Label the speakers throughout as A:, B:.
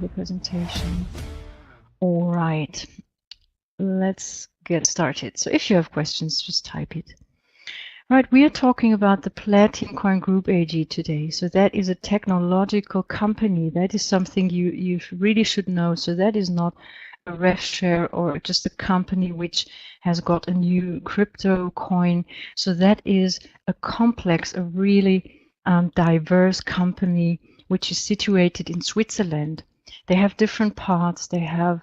A: the presentation. All right, let's get started. So if you have questions, just type it. Right, we are talking about the Platincoin Group AG today. So that is a technological company. That is something you really should know. So that is not a ref share or just a company which has got a new crypto coin. So that is a complex, a really diverse company which is situated in Switzerland. They have different parts. They have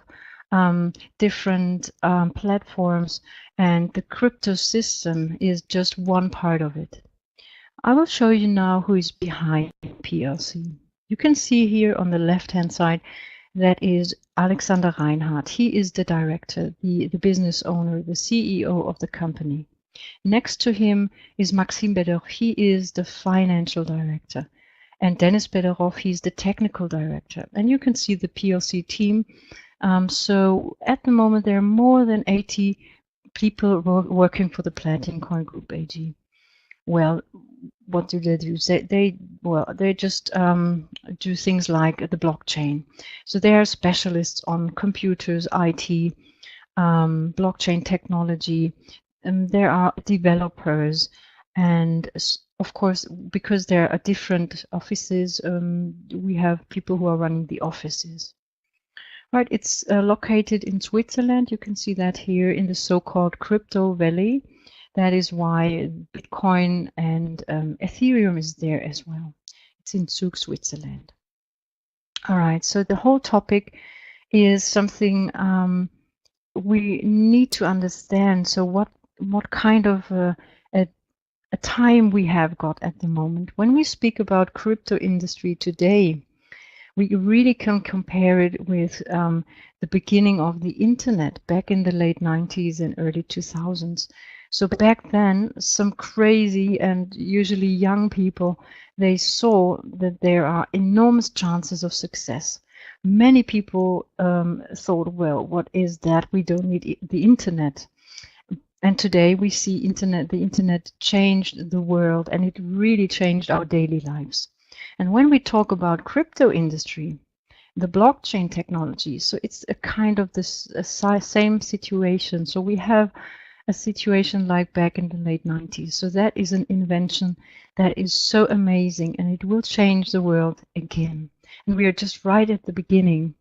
A: different platforms, and the Cryptosystem is just one part of it. I will show you now who is behind PLC. You can see here on the left-hand side that is Alexander Reinhardt. He is the director, the business owner, the CEO of the company. Next to him is Maxime Bederoff. He is the financial director. And Dennis Bederoff, he's the technical director. And you can see the PLC team. So at the moment, there are more than 80 people working for the Platincoin Group AG. Well, what do? They just do things like the blockchain. So they are specialists on computers, IT, blockchain technology. There are developers, and of course, because there are different offices, we have people who are running the offices. Right, it's located in Switzerland. You can see that here in the so-called Crypto Valley. That is why Bitcoin and Ethereum is there as well. It's in Zug, Switzerland. All right, so the whole topic is something we need to understand. So what kind of a time we have got at the moment? When we speak about crypto industry today, we really can compare it with the beginning of the internet back in the late 90s and early 2000s. So back then, some crazy and usually young people, they saw that there are enormous chances of success. Many people thought, well, what is that? We don't need the internet. And today we see the internet changed the world, and it really changed our daily lives. And when we talk about crypto industry, the blockchain technology, so it's a kind of this same situation. So we have a situation like back in the late 90s. So that is an invention that is so amazing, and it will change the world again. And we are just right at the beginning.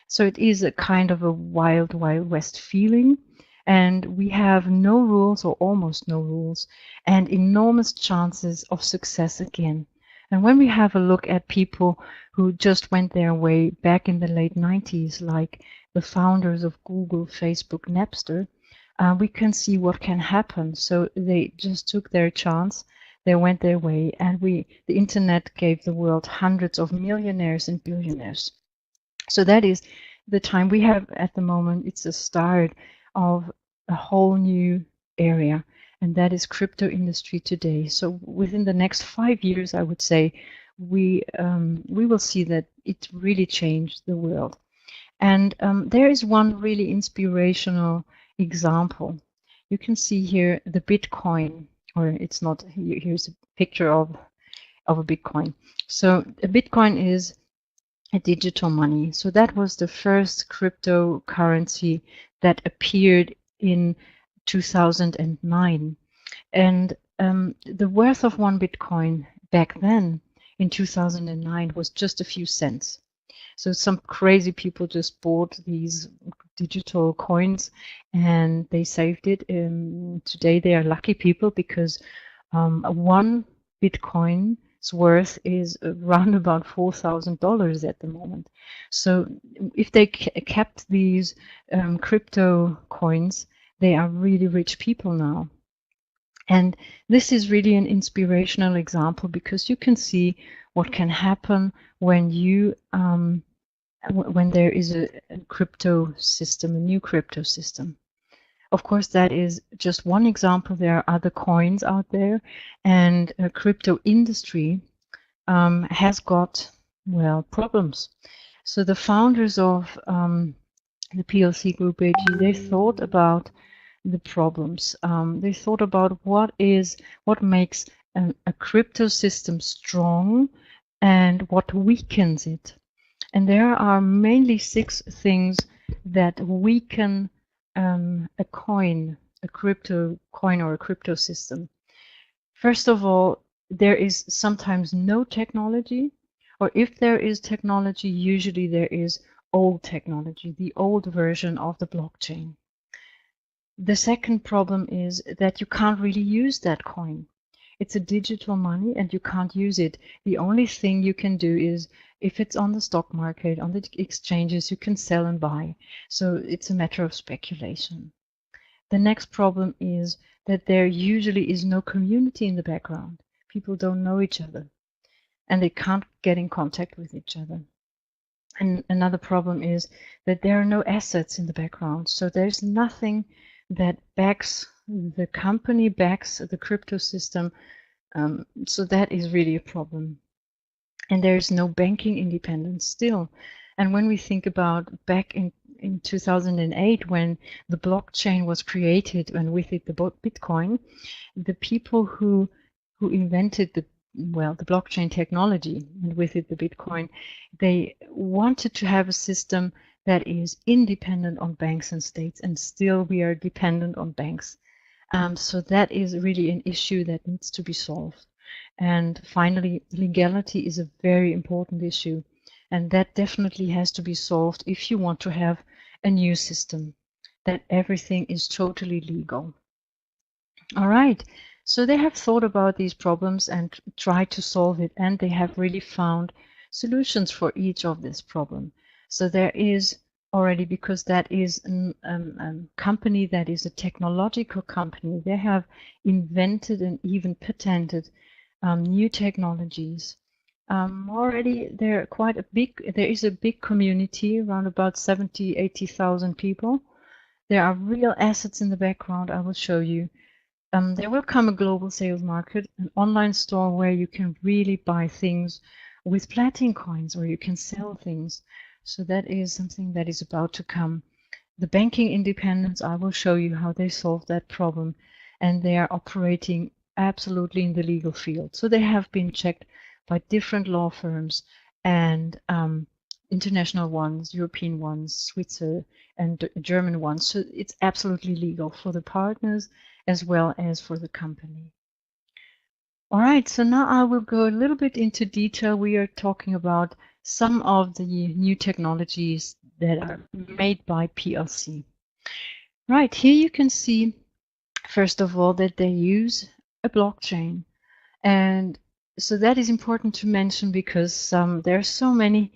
A: So it is a kind of a wild, wild west feeling. And we have no rules, or almost no rules, and enormous chances of success again. And when we have a look at people who just went their way back in the late 90s, like the founders of Google, Facebook, Napster, we can see what can happen. So they just took their chance, they went their way, and the internet gave the world hundreds of millionaires and billionaires. So that is the time we have at the moment. It's the start of a whole new area. And that is crypto industry today. So within the next 5 years, I would say, we will see that it really changed the world. And there is one really inspirational example. You can see here the Bitcoin, or it's not, here's a picture of a Bitcoin. So a Bitcoin is a digital money. So that was the first cryptocurrency that appeared in 2009, and the worth of one Bitcoin back then in 2009 was just a few cents. So some crazy people just bought these digital coins and they saved it. Today they are lucky people because one Bitcoin's worth is around about $4,000 at the moment. So if they kept these crypto coins, they are really rich people now. And this is really an inspirational example because you can see what can happen when you when there is a crypto system, a new crypto system. Of course, that is just one example. There are other coins out there, and crypto industry has got, well, problems. So the founders of the PLC Group AG, they thought about the problems. They thought about what makes a crypto system strong and what weakens it. And there are mainly 6 things that weaken a coin, a crypto coin or a crypto system. First of all, there is sometimes no technology, or if there is technology, usually there is old technology, the old version of the blockchain. The second problem is that you can't really use that coin. It's a digital money and you can't use it. The only thing you can do is if it's on the stock market, on the exchanges, you can sell and buy. So it's a matter of speculation. The next problem is that there usually is no community in the background. People don't know each other and they can't get in contact with each other. And another problem is that there are no assets in the background. So there's nothing that backs the company, backs the crypto system. So that is really a problem. And there's no banking independence still. And when we think about back in 2008, when the blockchain was created and with it the Bitcoin, the people who invented the blockchain technology and with it the Bitcoin, they wanted to have a system that is independent on banks and states, and still we are dependent on banks. So that is really an issue that needs to be solved. And finally, legality is a very important issue, and that definitely has to be solved if you want to have a new system, that everything is totally legal. All right, so they have thought about these problems and tried to solve it, and they have really found solutions for each of this problem. So there is already, because that is a company that is a technological company, they have invented and even patented new technologies. Already there is a big community, around about 80,000 people. There are real assets in the background, I will show you. There will come a global sales market, an online store where you can really buy things with Platincoins, or you can sell things. So that is something that is about to come. The banking independence, I will show you how they solve that problem. And they are operating absolutely in the legal field. So they have been checked by different law firms and international ones, European ones, Swiss and German ones. So it's absolutely legal for the partners as well as for the company. All right, so now I will go a little bit into detail. We are talking about some of the new technologies that are made by PLC. Right, here you can see, first of all, that they use a blockchain. And so that is important to mention because there are so many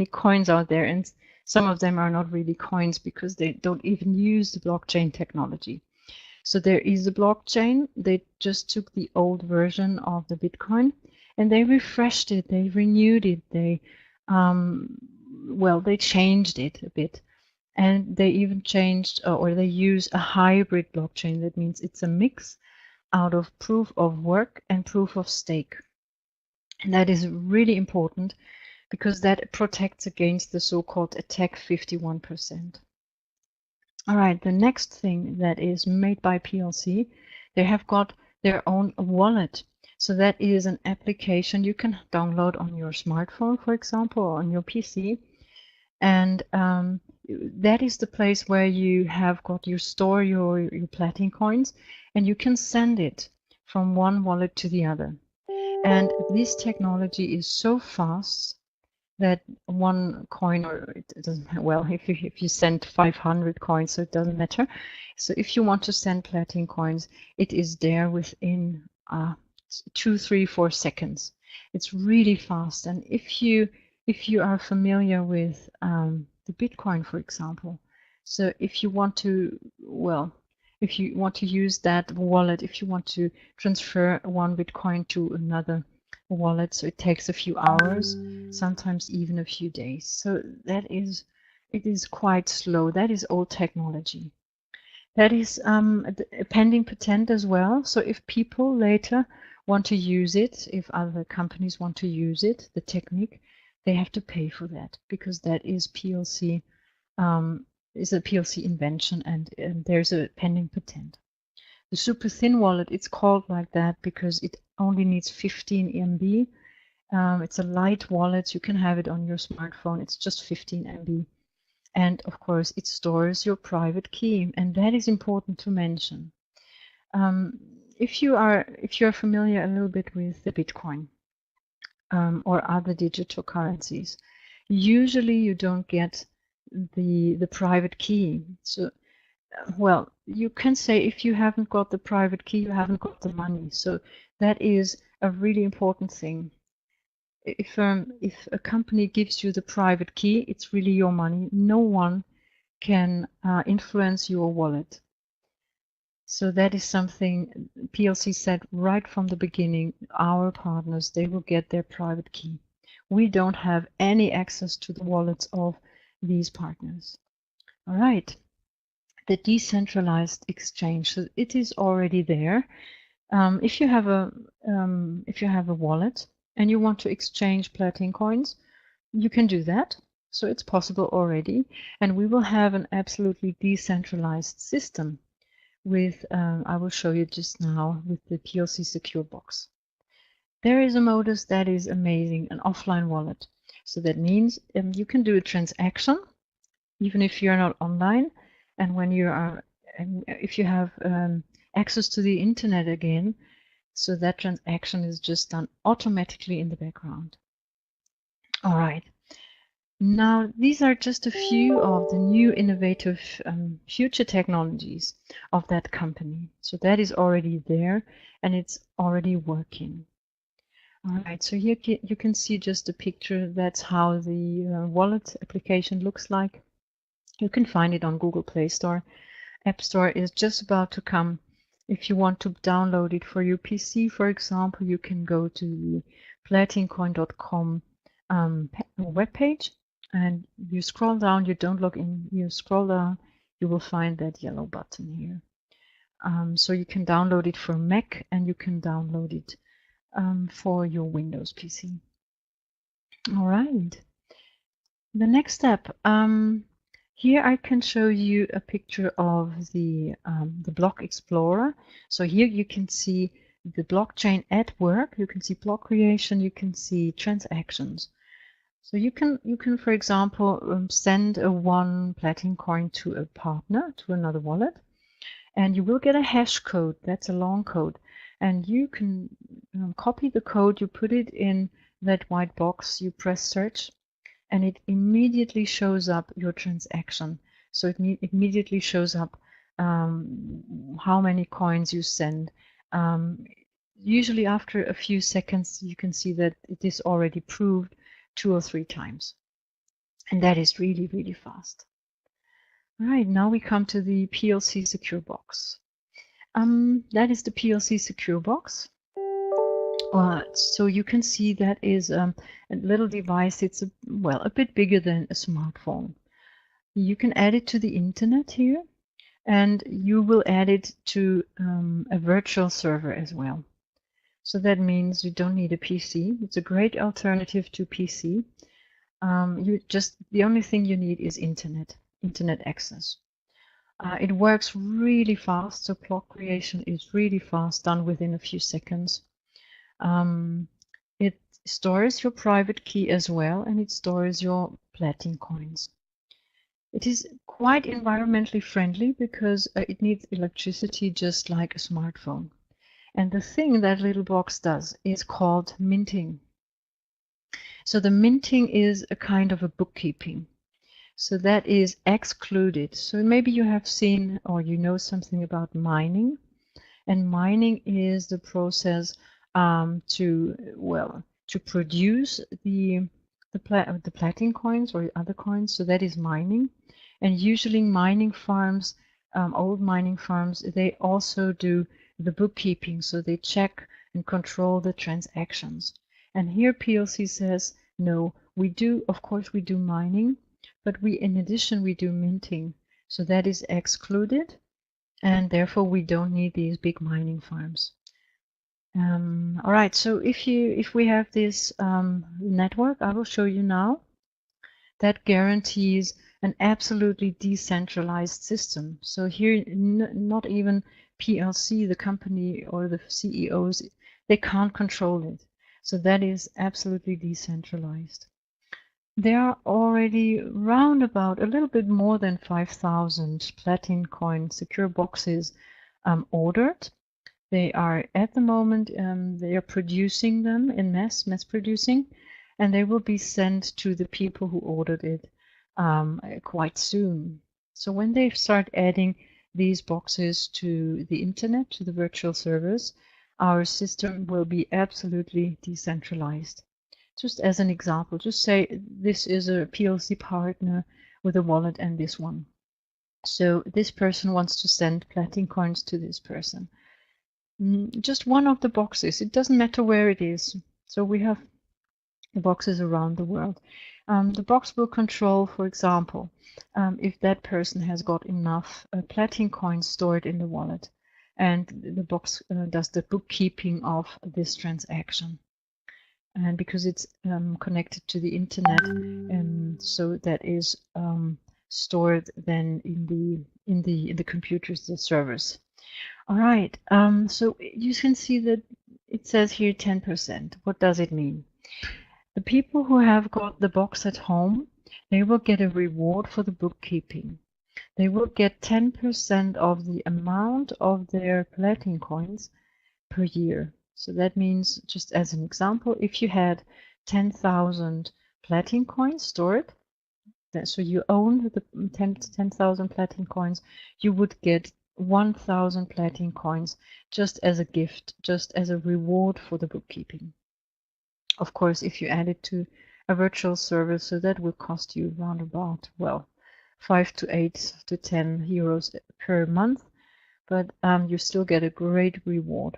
A: coins out there, and some of them are not really coins because they don't even use the blockchain technology. So there is a blockchain. They just took the old version of the Bitcoin and they refreshed it, they renewed it, they changed it a bit. And they even changed or they use a hybrid blockchain. That means it's a mix out of proof of work and proof of stake. And that is really important because that protects against the so-called attack 51%. All right, the next thing that is made by PLC, they have got their own wallet. So that is an application you can download on your smartphone, for example, or on your PC. And that is the place where you have got your Platincoins, and you can send it from one wallet to the other. And this technology is so fast that one coin, or it doesn't, well, if you send 500 coins, so it doesn't matter. So if you want to send Platincoins, it is there within 2, 3, 4 seconds. It's really fast. And if you are familiar with the Bitcoin, for example, so if you want to, use that wallet, if you want to transfer one Bitcoin to another wallet, so it takes a few hours, sometimes even a few days. So it is quite slow. That is old technology. That is a pending patent as well. So if people later want to use it, if other companies want to use it, the technique, they have to pay for that because that is PLC, is a PLC invention, and there's a pending patent. The super thin wallet, it's called like that because it only needs 15 MB, It's a light wallet. You can have it on your smartphone. It's just 15 MB. And of course, it stores your private key. And that is important to mention. If you are familiar a little bit with the Bitcoin or other digital currencies, usually you don't get the private key. So, well, you can say if you haven't got the private key, you haven't got the money. So that is a really important thing. If a company gives you the private key, it's really your money. No one can influence your wallet. So that is something PLC said right from the beginning. Our partners, they will get their private key. We don't have any access to the wallets of these partners. All right. The decentralized exchange. So it is already there. If you have a wallet and you want to exchange Platincoins, you can do that. So it's possible already, and we will have an absolutely decentralized system with, I will show you just now with the PLC Secure Box. There is a modus that is amazing, an offline wallet. So that means you can do a transaction even if you're not online, and when you are, if you have access to the internet again, so that transaction is just done automatically in the background. All right. Now, these are just a few of the new innovative future technologies of that company. So that is already there and it's already working. All right, so here you can see just a picture. That's how the wallet application looks like. You can find it on Google Play Store. App Store is just about to come. If you want to download it for your PC, for example, you can go to the platincoin.com webpage. And you scroll down, you don't log in, you scroll down, you will find that yellow button here. So you can download it for Mac and you can download it for your Windows PC. All right. The next step. Here I can show you a picture of the block explorer. So here you can see the blockchain at work. You can see block creation. You can see transactions. So you can, for example, send a 1 Platincoin to a partner, to another wallet, and you will get a hash code. That's a long code. And you can copy the code, you put it in that white box, you press search, and it immediately shows up your transaction. So it immediately shows up how many coins you send. Usually after a few seconds, you can see that it is already proved 2 or 3 times. And that is really, really fast. All right, now we come to the PLC Secure Box. That is the PLC Secure Box. So you can see that is a little device. It's a bit bigger than a smartphone. You can add it to the internet here, and you will add it to a virtual server as well. So that means you don't need a PC. It's a great alternative to PC. The only thing you need is internet access. It works really fast, so block creation is really fast, done within a few seconds. It stores your private key as well, and it stores your Platincoins. It is quite environmentally friendly because it needs electricity just like a smartphone. And the thing that little box does is called minting. So the minting is a kind of a bookkeeping. So that is excluded. So maybe you have seen or you know something about mining. And mining is the process to produce the Platincoins or other coins. So that is mining. And usually mining farms, old mining farms, they also do the bookkeeping, so they check and control the transactions. And here PLC says, no, of course we do mining, but in addition we do minting. So that is excluded, and therefore we don't need these big mining farms. All right, so if we have this network, I will show you now, that guarantees an absolutely decentralized system. So here, not even PLC, the company, or the CEOs, they can't control it. So that is absolutely decentralized. There are already round about a little bit more than 5,000 Platincoin secure boxes ordered. They are at the moment, they are producing them in mass producing, and they will be sent to the people who ordered it quite soon. So when they start adding these boxes to the internet, to the virtual servers, our system will be absolutely decentralized. Just as an example, just say this is a PLC partner with a wallet and this one. So this person wants to send Platincoins to this person. Just one of the boxes, it doesn't matter where it is. So we have the boxes around the world. The box will control, for example, if that person has got enough Platincoins stored in the wallet, and the box does the bookkeeping of this transaction. And because it's connected to the internet, and so that is stored then in the computers, the servers. All right, so you can see that it says here 10%. What does it mean? The people who have got the box at home, they will get a reward for the bookkeeping. They will get 10% of the amount of their Platincoins per year. So that means, just as an example, if you had 10,000 Platincoins stored, so you own the 10,000 Platincoins, you would get 1,000 Platincoins just as a gift, just as a reward for the bookkeeping. Of course, if you add it to a virtual server, so that will cost you around about, well, 5 to 8 to 10 euros per month, but you still get a great reward.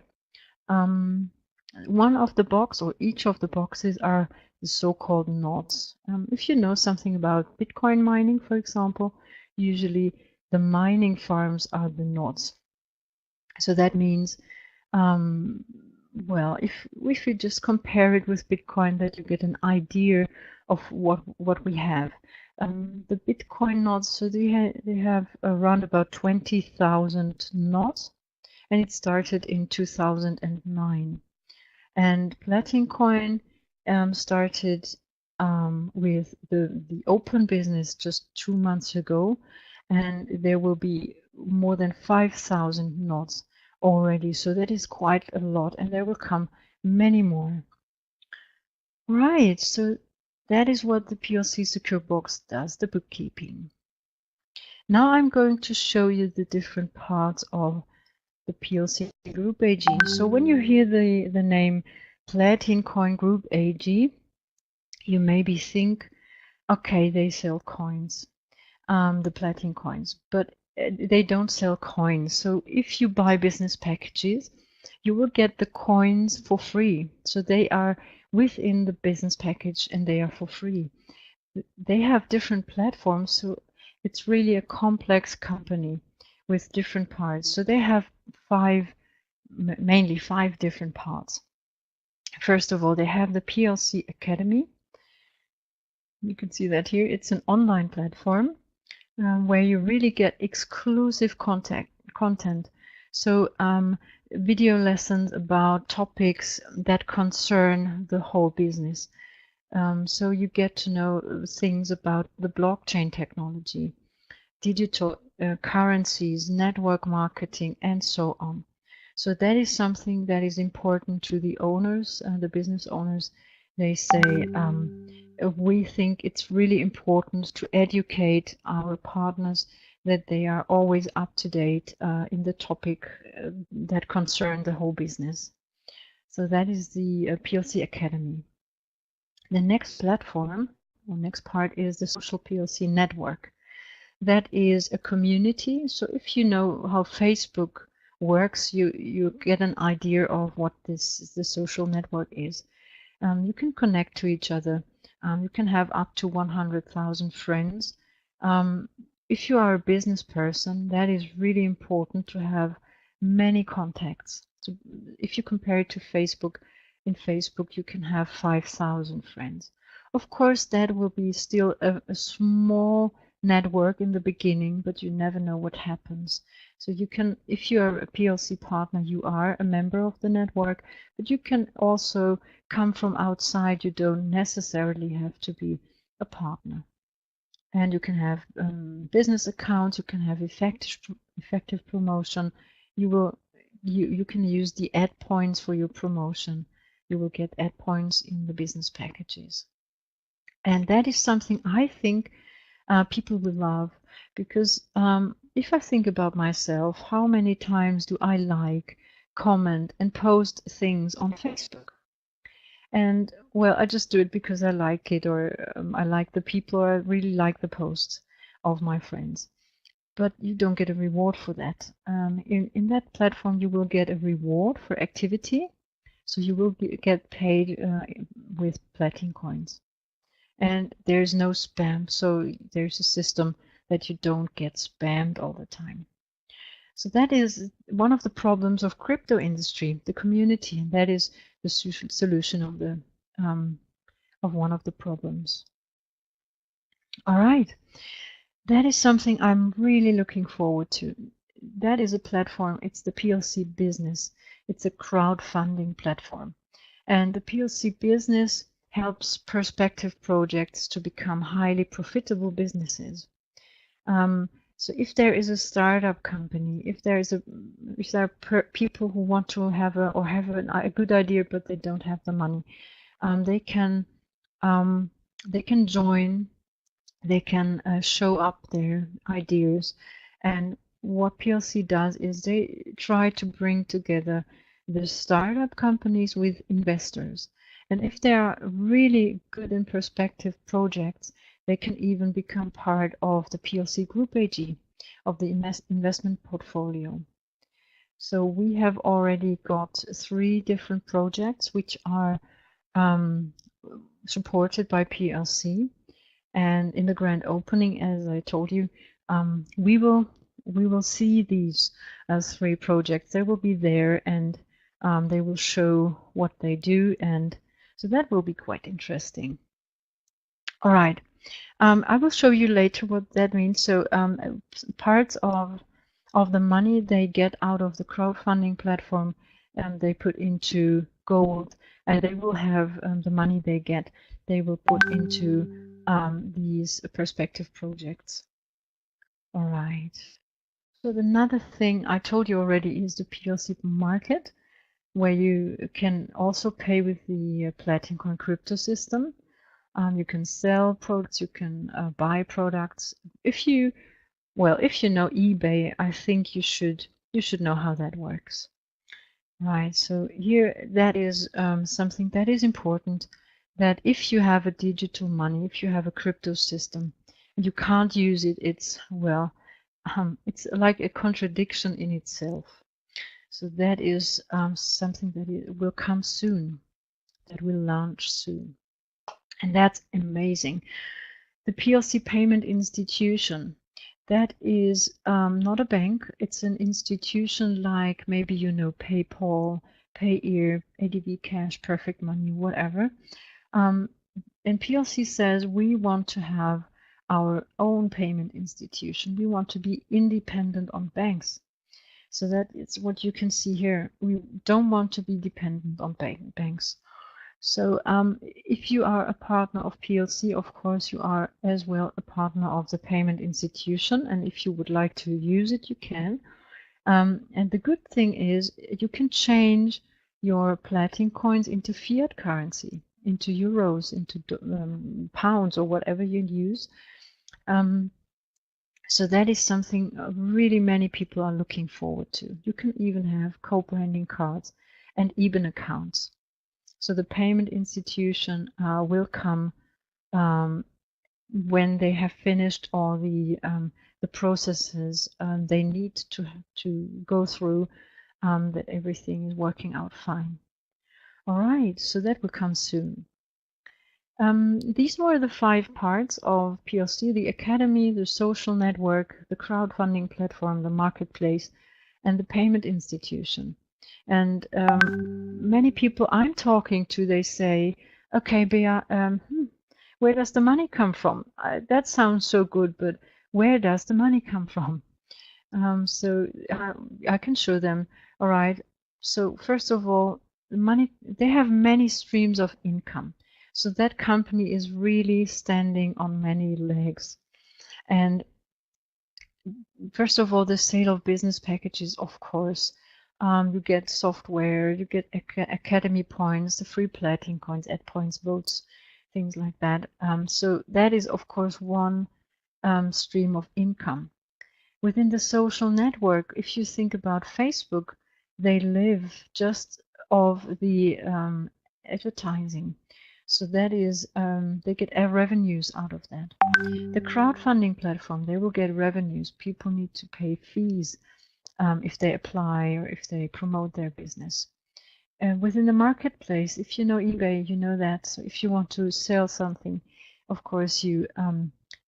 A: One of the box, or each of the boxes, are the so-called nodes. If you know something about Bitcoin mining, for example, usually the mining farms are the nodes. So that means, well, if we just compare it with Bitcoin, that you get an idea of what we have. The Bitcoin nodes, so they have around about 20,000 nodes, and it started in 2009. And Platincoin started with the open business just 2 months ago, and there will be more than 5,000 nodes already. So that is quite a lot, and there will come many more. Right, so that is what the PLC Secure Box does, the bookkeeping. Now I'm going to show you the different parts of the PLC Group AG. So when you hear the name Platincoin Group AG, you maybe think, okay, they sell coins, the Platincoins, but they don't sell coins. So if you buy business packages, you will get the coins for free. So they are within the business package and they are for free. They have different platforms, so it's really a complex company with different parts. So they have mainly five different parts. First of all, they have the PLC Academy. You can see that here. It's an online platform where you really get exclusive content. So video lessons about topics that concern the whole business. So you get to know things about the blockchain technology, digital currencies, network marketing, and so on. So that is something that is important to the owners, the business owners. They say, we think it's really important to educate our partners that they are always up to date in the topic that concern the whole business. So that is the PLC Academy. The next platform, or next part, is the Social PLC Network. That is a community. So if you know how Facebook works, you get an idea of what the social network is. You can connect to each other. You can have up to 100,000 friends. If you are a business person, that is really important to have many contacts. So if you compare it to Facebook, in Facebook you can have 5,000 friends. Of course, that will be still a small network in the beginning, but you never know what happens. So you can, if you are a PLC partner, you are a member of the network, but you can also come from outside. You don't necessarily have to be a partner. And you can have business accounts, you can have effective promotion. You can use the add points for your promotion. You will get add points in the business packages. And that is something I think people will love, because if I think about myself, how many times do I like, comment, and post things on Facebook? And well, I just do it because I like it, or I like the people, or I really like the posts of my friends. But you don't get a reward for that. In that platform, you will get a reward for activity. So you will get paid with Platincoins. And there's no spam, so there's a system that you don't get spammed all the time. So that is one of the problems of crypto industry, the community, and that is the solution of the of one of the problems. All right, that is something I'm really looking forward to. That is a platform. It's the PLC business. It's a crowdfunding platform, and the PLC business helps prospective projects to become highly profitable businesses. So if there is a startup company, if there are people who want to have a good idea but they don't have the money, they can join, they can show up their ideas, and what PLC does is they try to bring together the startup companies with investors. And if they are really good and prospective projects, they can even become part of the PLC Group AG, of the investment portfolio. So we have already got 3 different projects which are supported by PLC. And in the grand opening, as I told you, we will see these 3 projects. They will be there, and they will show what they do, and so that will be quite interesting. All right, I will show you later what that means. So parts of the money they get out of the crowdfunding platform, they put into gold, and they will have the money they get, they will put into these prospective projects. All right. So another thing I told you already is the PLC market, where you can also pay with the Platincoin Cryptosystem. You can sell products, you can buy products. If you know eBay, I think you should know how that works. Right, so here that is something that is important, that if you have a digital money, if you have a crypto system, and you can't use it, it's like a contradiction in itself. So that is something that will come soon, that will launch soon. And that's amazing. The PLC payment institution, that is not a bank, it's an institution like maybe PayPal, Payeer, ADV Cash, Perfect Money, whatever. And PLC says we want to have our own payment institution. We want to be independent on banks. So that is what you can see here. We don't want to be dependent on banks. So if you are a partner of PLC, of course, you are as well a partner of the payment institution. And if you would like to use it, you can. And the good thing is you can change your Platincoins into fiat currency, into euros, into pounds, or whatever you use. So that is something really many people are looking forward to. You can even have co-branding cards and even accounts. So the payment institution will come when they have finished all the processes they need to go through, that everything is working out fine. All right, so that will come soon. These were the 5 parts of PLC: the academy, the social network, the crowdfunding platform, the marketplace, and the payment institution. And many people I'm talking to, they say, okay, Bea, where does the money come from? That sounds so good, but where does the money come from? So I can show them. All right. So first of all, money, they have many streams of income. So that company is really standing on many legs. And first of all, the sale of business packages, of course. You get software, you get academy points, the free Platinum coins, ad points, votes, things like that. So that is, of course, one stream of income. Within the social network, if you think about Facebook, they live just of the advertising. So that is, they get revenues out of that. The crowdfunding platform, they will get revenues. People need to pay fees if they apply or if they promote their business. Within the marketplace, if you know eBay, you know that. So if you want to sell something, of course you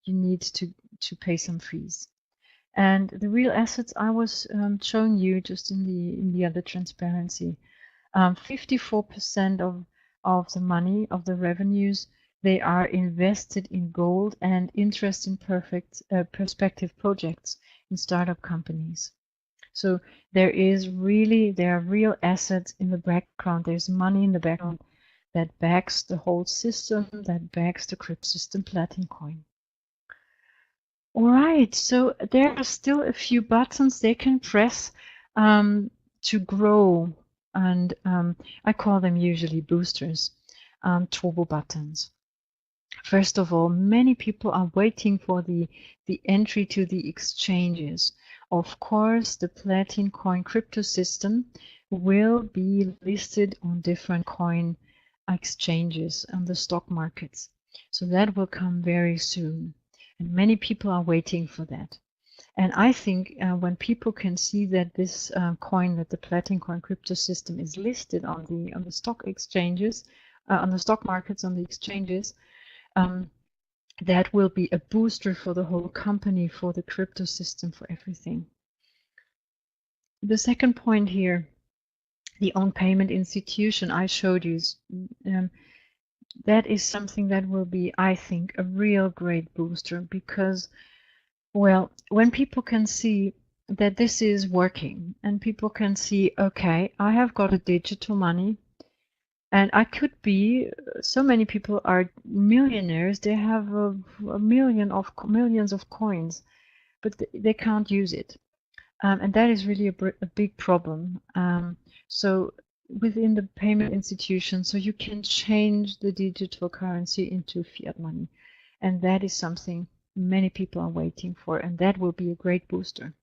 A: need to pay some fees. And the real assets I was showing you just in the other transparency, 54% of the money of the revenues, they are invested in gold and interest in perspective projects in startup companies. So there are real assets in the background. There's money in the background that backs the whole system, that backs the Cryptosystem Platincoin. All right, so there are still a few buttons they can press to grow, and I call them usually boosters, turbo buttons. First of all, many people are waiting for the entry to the exchanges. Of course, the Platincoin Cryptosystem will be listed on different coin exchanges on the stock markets. So that will come very soon. And many people are waiting for that. And I think when people can see that this coin, that the Platincoin Cryptosystem is listed on the stock exchanges, on the stock markets, on the exchanges, that will be a booster for the whole company, for the Cryptosystem, for everything. The second point here, the own payment institution I showed you, that is something that will be, I think, a real great booster because, well, when people can see that this is working and people can see, okay, I have got a digital money and I could be, so many people are millionaires, they have millions of coins, but they can't use it. And that is really a big problem. So within the payment institution, so you can change the digital currency into fiat money. And that is something many people are waiting for, and that will be a great booster.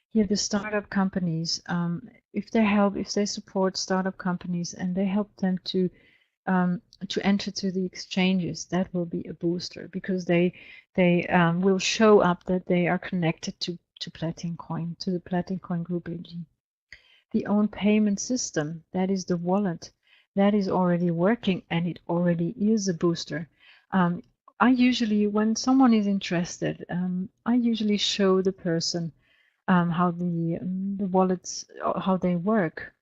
A: Here, the startup companies, if they support startup companies and they help them to enter to the exchanges, that will be a booster because they will show up that they are connected to Platincoin, to the Platincoin Group AG. The own payment system, that is the wallet, that is already working and it already is a booster. I usually, when someone is interested, I usually show the person how the wallets, how they work.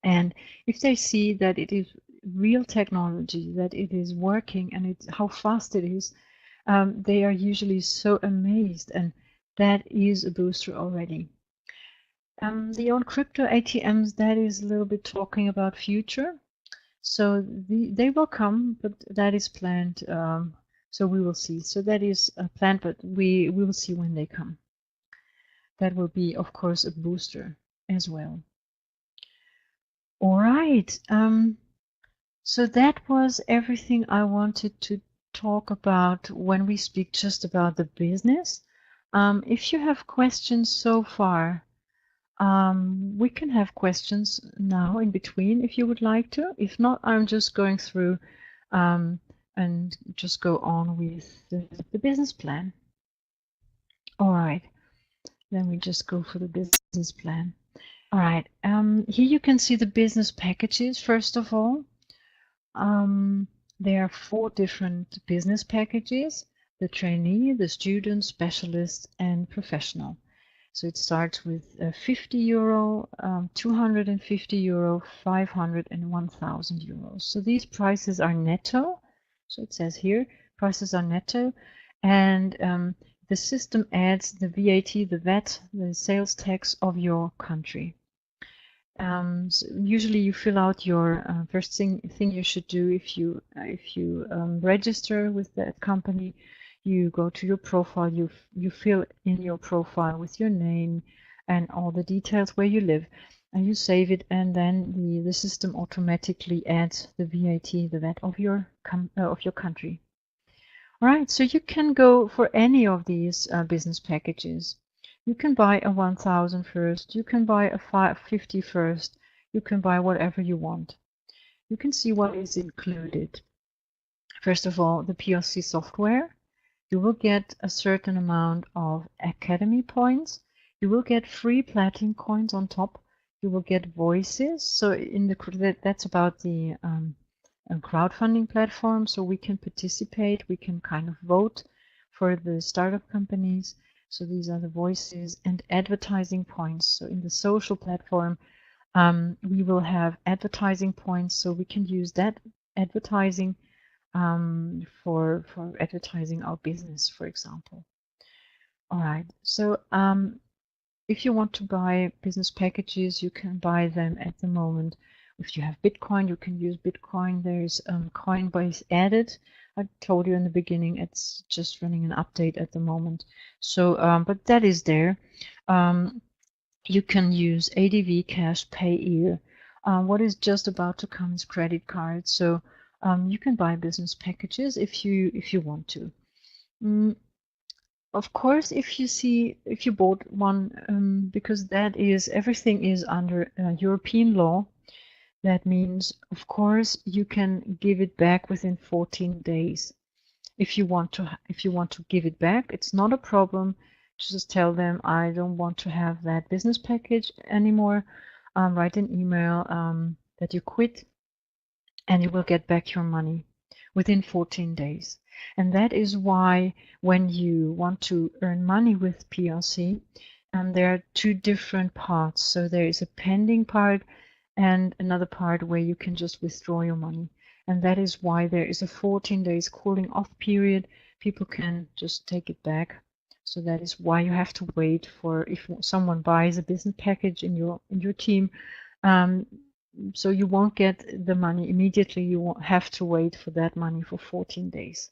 A: And if they see that it is real technology, that it is working and how fast it is, they are usually so amazed, and that is a booster already. The own crypto ATMs, that is a little bit talking about future. So they will come, but that is planned. So we will see. So that is planned, but we will see when they come. That will be, of course, a booster as well. All right. So that was everything I wanted to talk about when we speak just about the business. If you have questions so far, we can have questions now in between if you would like to. If not, I'm just going through and just go on with the business plan. All right, then we just go for the business plan. All right, here you can see the business packages. First of all, there are 4 different business packages: the trainee, the student, specialist, and professional. So it starts with 50 euro, 250 euro, 500 and 1000 euros. So these prices are netto. So it says here, prices are netto, and the system adds the VAT, the VAT, the sales tax of your country. So usually you fill out your first thing you should do if you register with that company. You go to your profile, you fill in your profile with your name and all the details where you live, and you save it, and then the system automatically adds the VAT, the VAT of your country. All right, so you can go for any of these business packages. You can buy a 1,000 first, you can buy a 550 first, you can buy whatever you want. You can see what is included. First of all, the PLC software. You will get a certain amount of Academy points. You will get free Platincoins on top. You will get voices. So that's about the crowdfunding platform. So we can participate. We can kind of vote for the startup companies. So these are the voices and advertising points. So in the social platform, we will have advertising points. So we can use that advertising for advertising our business, for example. All right, so if you want to buy business packages, you can buy them at the moment. If you have Bitcoin, you can use Bitcoin. There's Coinbase added. I told you in the beginning, it's just running an update at the moment. So, but that is there. You can use ADV Cash Payeer. What is just about to come is credit cards. So you can buy business packages if you want to. Of course, if you bought one, because that is everything is under European law. That means, of course, you can give it back within 14 days. If you want to give it back, it's not a problem. Just tell them I don't want to have that business package anymore. Write an email that you quit, and you will get back your money within 14 days. And that is why when you want to earn money with PLC, there are two different parts. So there is a pending part and another part where you can just withdraw your money. And that is why there is a 14 days cooling off period. People can just take it back. So that is why you have to wait for, if someone buys a business package in your team, so you won't get the money immediately. You won't have to wait for that money for 14 days.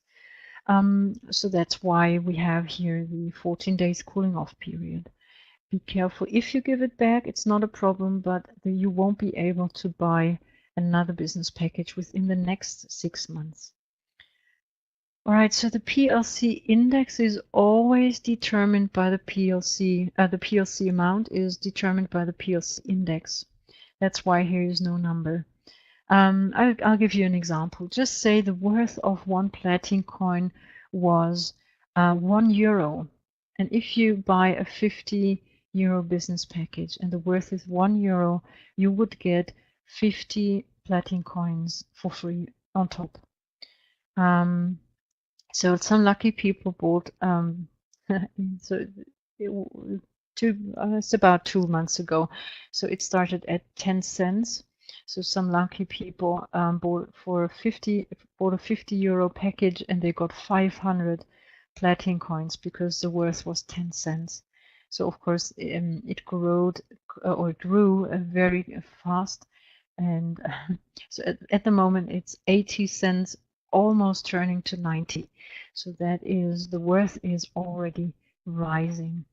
A: So that's why we have here the 14 days cooling off period. Be careful if you give it back, it's not a problem, but you won't be able to buy another business package within the next 6 months. All right, so the PLC index is always determined by the PLC. The PLC amount is determined by the PLC index. That's why here is no number. I'll give you an example. Just say the worth of one Platincoin was €1. And if you buy a 50 euro business package and the worth is €1, you would get 50 Platincoins for free on top. So some lucky people bought so it's about 2 months ago. So it started at 10 cents. So some lucky people bought a 50 euro package, and they got 500 Platincoins because the worth was 10 cents. So of course it grew very fast, and so at the moment it's 80 cents, almost turning to 90. So that is, the worth is already rising.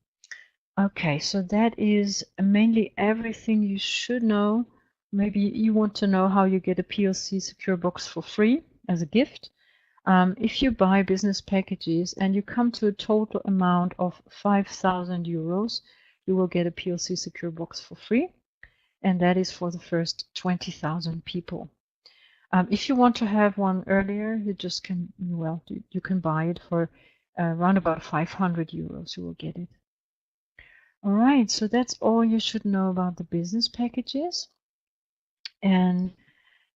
A: Okay, so that is mainly everything you should know. Maybe you want to know how you get a PLC secure box for free as a gift. If you buy business packages and you come to a total amount of 5,000 euros, you will get a PLC secure box for free, and that is for the first 20,000 people. If you want to have one earlier, you just can, well, you can buy it for around about 500 euros. You will get it. All right, so that's all you should know about the business packages. And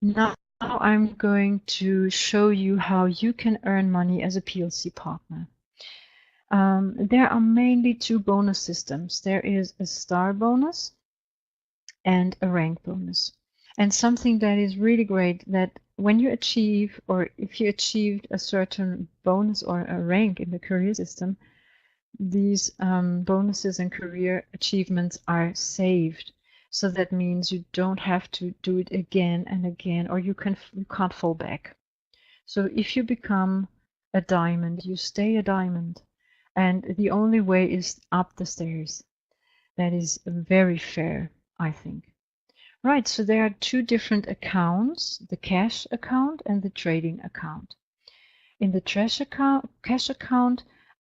A: now I'm going to show you how you can earn money as a PLC partner. There are mainly two bonus systems. There is a star bonus and a rank bonus. And something that is really great, that when you achieve, or if you achieved a certain bonus or a rank in the career system, these bonuses and career achievements are saved. So that means you don't have to do it again and again, or you can't fall back. So if you become a diamond, you stay a diamond, and the only way is up the stairs. That is very fair, I think. Right, so there are two different accounts, the cash account and the trading account. In the cash account,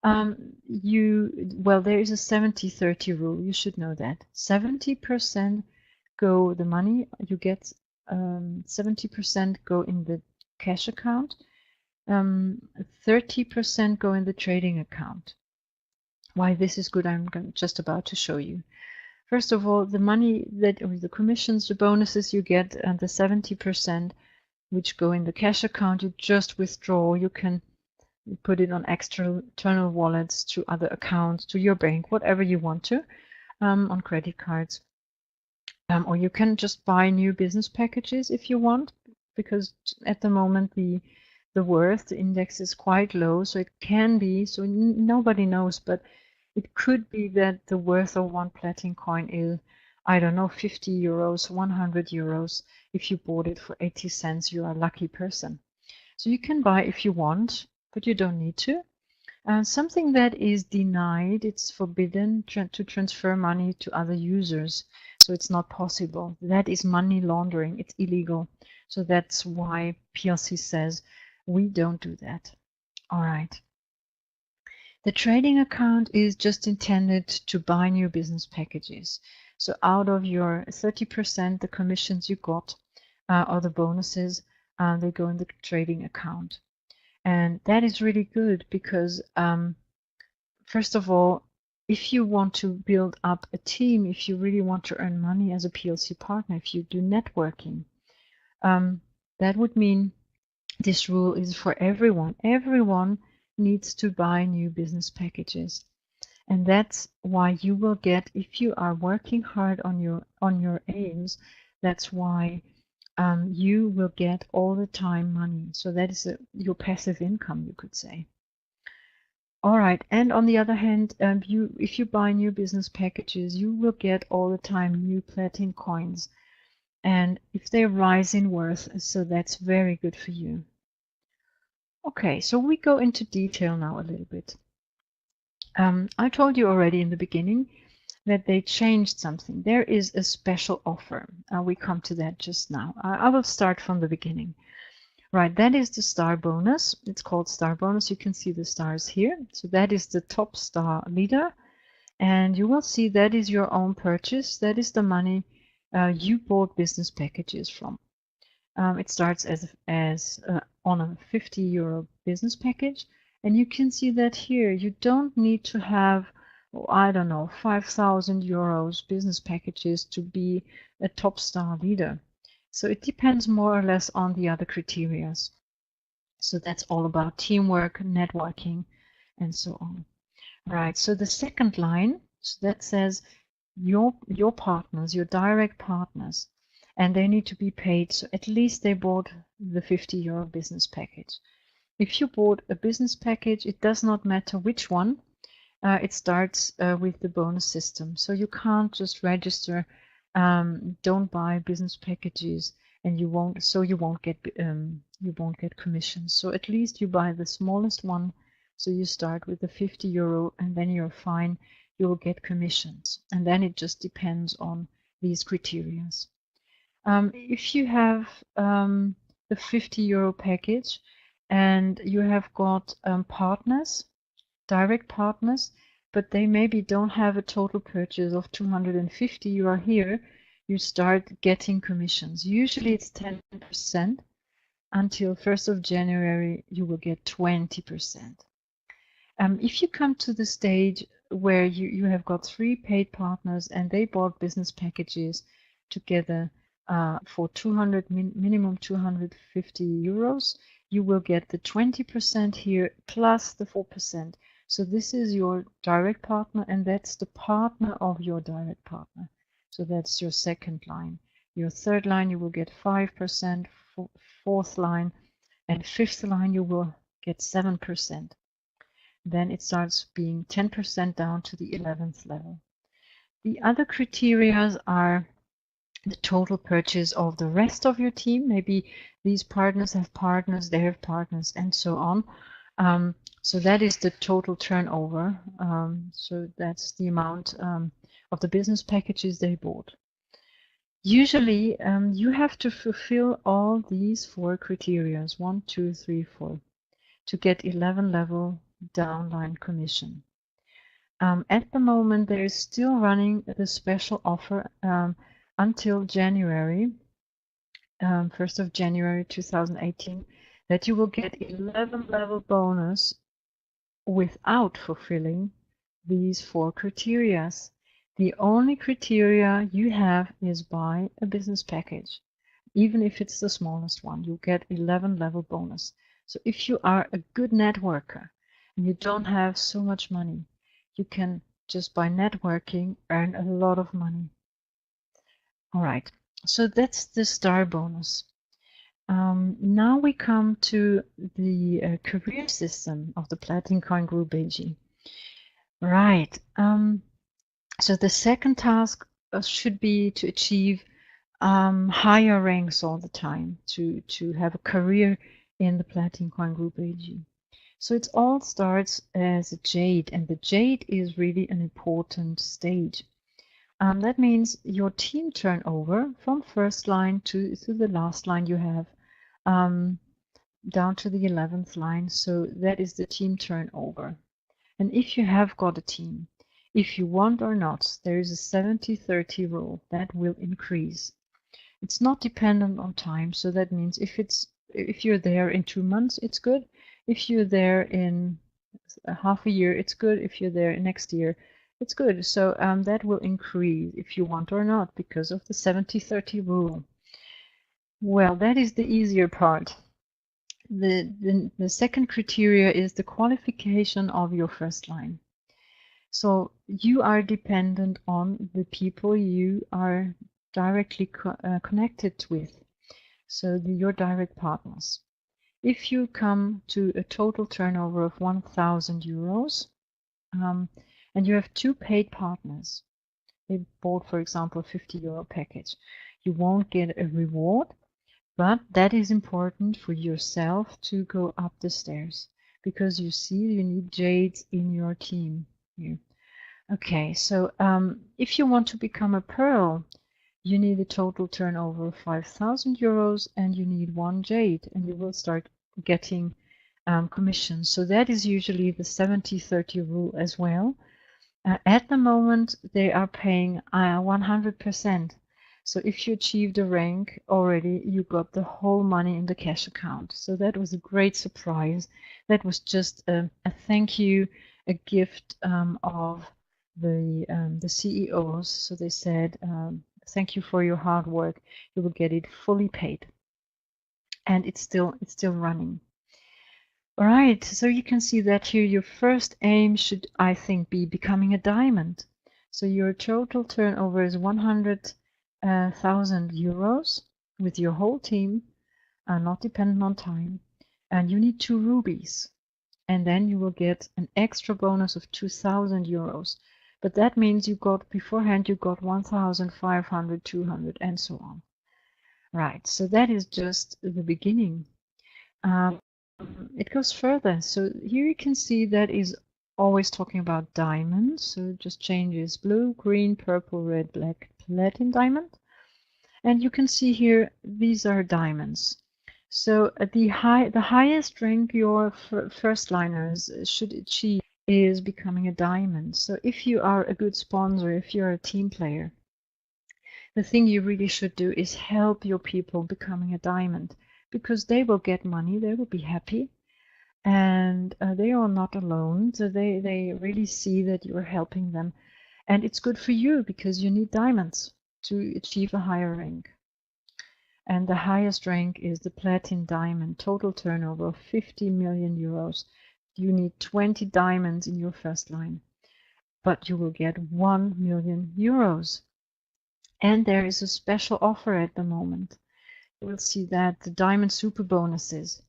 A: there is a 70-30 rule. You should know that 70% go the money you get. 70% go in the cash account. 30% go in the trading account. Why this is good, I'm just about to show you. First of all, the money or the commissions, the bonuses you get, and the 70% which go in the cash account, you just withdraw. You can put it on external wallets, to other accounts, to your bank, whatever you want to, on credit cards. Or you can just buy new business packages if you want, because at the moment the index is quite low, so it can be, so nobody knows, but it could be that the worth of one Platincoin is, I don't know, 50 euros, 100 euros. If you bought it for 80 cents, you are a lucky person. So you can buy if you want, but you don't need to. Something that is denied, it's forbidden to transfer money to other users. So it's not possible. That is money laundering. It's illegal. So that's why PLC says we don't do that. All right. The trading account is just intended to buy new business packages. So out of your 30%, the commissions you got or the bonuses, they go in the trading account. And that is really good because, first of all, if you want to build up a team, if you really want to earn money as a PLC partner, if you do networking, that would mean this rule is for everyone. Everyone needs to buy new business packages. And that's why you will get, if you are working hard on your aims, that's why you will get all the time money. So that is your passive income, you could say. All right, and on the other hand, if you buy new business packages, you will get all the time new platinum coins, and if they rise in worth, so that's very good for you. Okay, so we go into detail now a little bit. I told you already in the beginning that they changed something. There is a special offer. We come to that just now. I will start from the beginning. Right, that is the star bonus. It's called star bonus. You can see the stars here. So that is the top star leader. And you will see that is your own purchase. That is the money you bought business packages from. It starts as on a 50 euro business package. And you can see that here. You don't need to have, I don't know, 5,000 euros business packages to be a top star leader. So it depends more or less on the other criteria. So that's all about teamwork, networking, and so on. Right, so the second line, so that says your partners, your direct partners, and they need to be paid. So at least they bought the 50 euro business package. If you bought a business package, it does not matter which one. It starts with the bonus system. So you can't just register, don't buy business packages, and you won't get commissions. So at least you buy the smallest one. So you start with the 50 euro, and then you're fine. You will get commissions, and then it just depends on these criteria. If you have the 50 euro package, and you have got partners, direct partners, but they maybe don't have a total purchase of 250, you are here, you start getting commissions. Usually it's 10%. Until 1st of January, you will get 20%. If you come to the stage where you have got 3 paid partners and they bought business packages together for minimum 250 euros, you will get the 20% here plus the 4%. So this is your direct partner, and that's the partner of your direct partner. So that's your second line. Your third line, you will get 5%, fourth line, and fifth line, you will get 7%. then it starts being 10% down to the 11th level. The other criteria are the total purchase of the rest of your team. Maybe these partners have partners, they have partners, and so on. So that is the total turnover. So that's the amount of the business packages they bought. Usually, you have to fulfill all these 4 criteria, 1, 2, 3, 4, to get 11 level downline commission. At the moment, there is still running the special offer until January, 1st of January 2018, that you will get 11 level bonus without fulfilling these 4 criteria. The only criteria you have is buy a business package. Even if it's the smallest one, you get 11 level bonus. So if you are a good networker and you don't have so much money, you can just by networking earn a lot of money. All right, so that's the star bonus. Now we come to the career system of the Platincoin Group AG. Right. So the second task should be to achieve higher ranks all the time, to have a career in the Platincoin Group AG. So it all starts as a jade, and the jade is really an important stage. That means your team turnover from first line to the last line you have, down to the 11th line. So that is the team turnover. And if you have got a team, if you want or not, there is a 70-30 rule that will increase. It's not dependent on time. So that means if you're there in 2 months, it's good. If you're there in half a year, it's good. If you're there next year, it's good. So that will increase if you want or not because of the 70-30 rule. Well, that is the easier part. The second criteria is the qualification of your first line. So you are dependent on the people you are directly connected with, so your direct partners. If you come to a total turnover of 1,000 euros and you have 2 paid partners, they bought, for example, a 50 euro package, you won't get a reward, but that is important for yourself to go up the stairs because you see you need jades in your team here. Okay, so if you want to become a pearl, you need a total turnover of 5,000 euros and you need 1 jade, and you will start getting commissions. So that is usually the 70-30 rule as well. At the moment, they are paying 100%. So if you achieved a rank already, you got the whole money in the cash account. So that was a great surprise. That was just a thank you, a gift of the CEOs. So they said, thank you for your hard work. You will get it fully paid. And it's still running. All right, so you can see that here your first aim should, I think, be becoming a diamond. So your total turnover is 100,000 euros with your whole team, not dependent on time. And you need 2 rubies. And then you will get an extra bonus of 2,000 euros. But that means you got, beforehand, you got 1,500, 200, and so on. Right, so that is just the beginning. It goes further. So here you can see that is always talking about diamonds. So it just changes blue, green, purple, red, black, platinum diamond. And you can see here, these are diamonds. So the highest rank your first liners should achieve is becoming a diamond. So if you are a good sponsor, if you're a team player, the thing you really should do is help your people becoming a diamond, because they will get money, they will be happy, and they are not alone. So they really see that you're helping them, and it's good for you because you need diamonds to achieve a higher rank. And the highest rank is the platinum diamond, total turnover of 50 million euros. You need 20 diamonds in your first line, but you will get 1 million euros. And there is a special offer at the moment. You will see that the diamond super bonuses.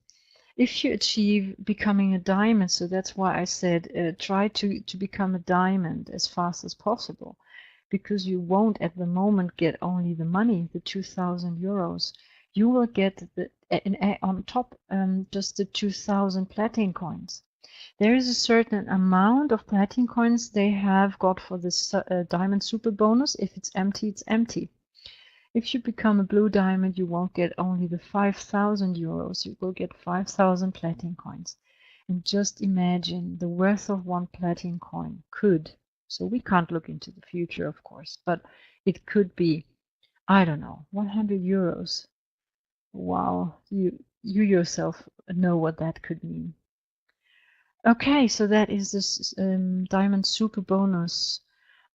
A: If you achieve becoming a diamond, so that's why I said try to become a diamond as fast as possible, because you won't at the moment get only the money, the 2,000 euros. You will get on top just the 2,000 platinum coins. There is a certain amount of platinum coins they have got for this diamond super bonus. If it's empty, it's empty. If you become a blue diamond, you won't get only the 5,000 euros, you will get 5,000 platinum coins. And just imagine the worth of one platinum coin could, so we can't look into the future, of course, but it could be, I don't know, 100 euros. Wow, you yourself know what that could mean. Okay, so that is this diamond super bonus.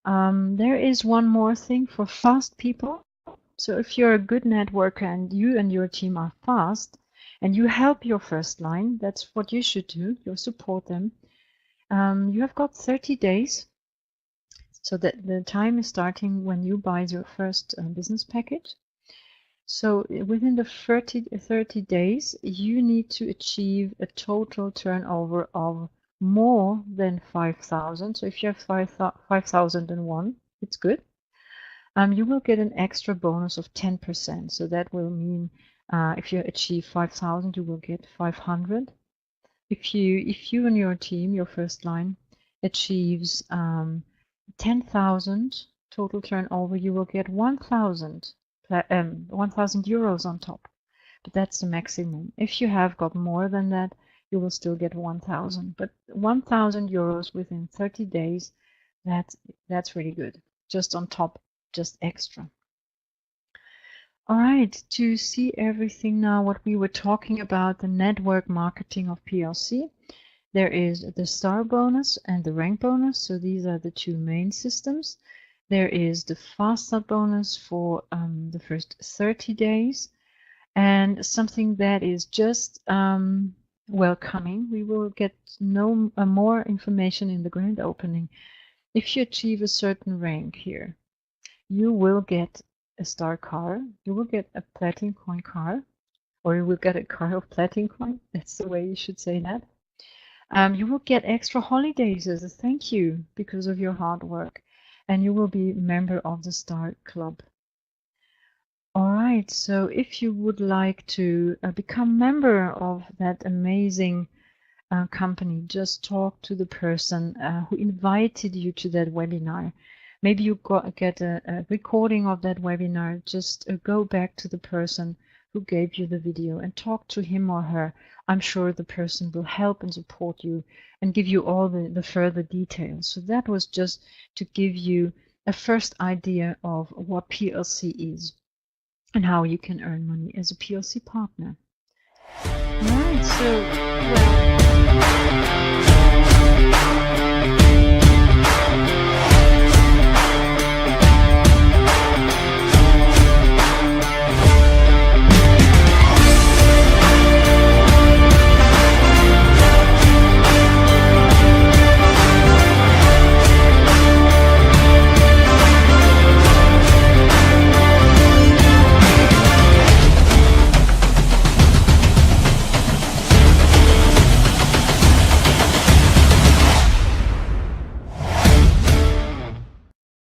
A: There is one more thing for fast people. So if you're a good networker and you and your team are fast and you help your first line, that's what you should do. You support them. You have got 30 days. So that the time is starting when you buy your first business package. So within the 30 days, you need to achieve a total turnover of more than 5,000. So if you have 5,001, it's good. You will get an extra bonus of 10%. So that will mean if you achieve 5,000, you will get 500. If you and your team, your first line, achieves 10,000 total turnover, you will get 1,000 euros on top. But that's the maximum. If you have got more than that, you will still get 1,000. But 1,000 euros within 30 days, that's really good. Just on top. Just extra. All right, to see everything now, what we were talking about, the network marketing of PLC, there is the star bonus and the rank bonus. So these are the two main systems. There is the fast start bonus for the first 30 days, and something that is just coming. We will get more information in the grand opening. If you achieve a certain rank here, you will get a star car, you will get a platinum coin car, or you will get a car of platinum coin. That's the way you should say that. You will get extra holidays as a thank you because of your hard work, and you will be a member of the Star Club. All right, so if you would like to become member of that amazing company, just talk to the person who invited you to that webinar. Maybe you get a recording of that webinar. Just go back to the person who gave you the video and talk to him or her. I'm sure the person will help and support you and give you all the further details. So that was just to give you a first idea of what PLC is and how you can earn money as a PLC partner. All right, so